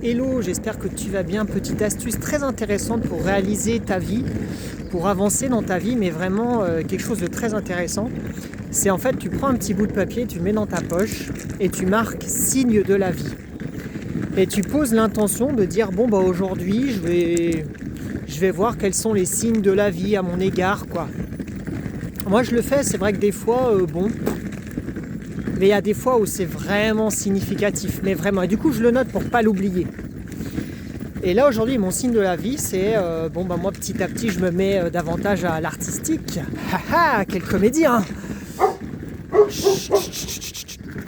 Hello, j'espère que tu vas bien. Petite astuce très intéressante pour réaliser ta vie, pour avancer dans ta vie, mais vraiment quelque chose de très intéressant. C'est en fait, tu prends un petit bout de papier, tu le mets dans ta poche et tu marques signe de la vie. Et tu poses l'intention de dire bon bah aujourd'hui je vais voir quels sont les signes de la vie à mon égard quoi. Moi je le fais, c'est vrai que des fois mais il y a des fois où c'est vraiment significatif, mais vraiment. Et du coup, je le note pour pas l'oublier. Et là, aujourd'hui, mon signe de la vie, c'est... moi, petit à petit, je me mets davantage à l'artistique. Haha, quel comédien,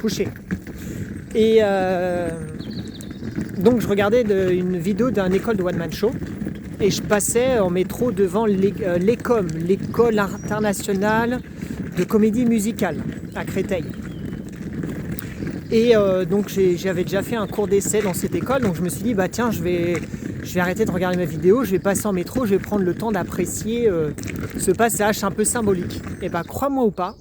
couché. Et donc, je regardais une vidéo d'une école de one-man show. Et je passais en métro devant l'ECOM, l'école internationale de comédie musicale, à Créteil. Et donc j'avais déjà fait un cours d'essai dans cette école, donc je me suis dit bah tiens je vais arrêter de regarder ma vidéo, je vais passer en métro, je vais prendre le temps d'apprécier ce passage un peu symbolique. Et bah crois-moi ou pas,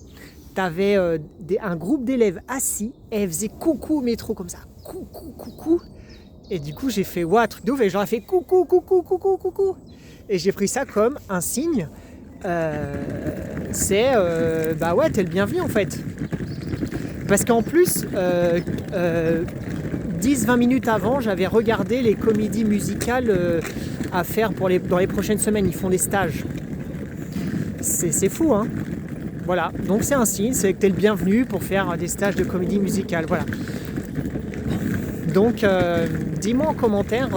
t'avais un groupe d'élèves assis et elles faisaient coucou au métro comme ça, coucou coucou. Et du coup j'ai fait ouah truc de ouf et j'aurais fait coucou coucou coucou coucou. Et j'ai pris ça comme un signe, bah ouais t'es le bienvenu en fait. Parce qu'en plus, 10-20 minutes avant, j'avais regardé les comédies musicales à faire dans les prochaines semaines. Ils font des stages. C'est fou, hein. Voilà, donc c'est un signe, c'est que tu es le bienvenu pour faire des stages de comédie musicale. Voilà. Donc, dis-moi en commentaire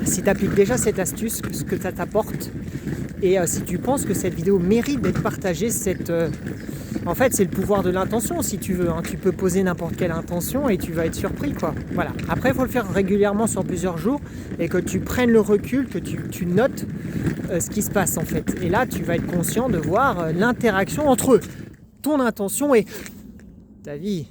si tu appliques déjà cette astuce, ce que ça t'apporte. Et si tu penses que cette vidéo mérite d'être partagée, en fait, c'est le pouvoir de l'intention, si tu veux. Hein. Tu peux poser n'importe quelle intention et tu vas être surpris, quoi. Voilà. Après, il faut le faire régulièrement sur plusieurs jours et que tu prennes le recul, que tu notes ce qui se passe, en fait. Et là, tu vas être conscient de voir l'interaction entre ton intention et ta vie.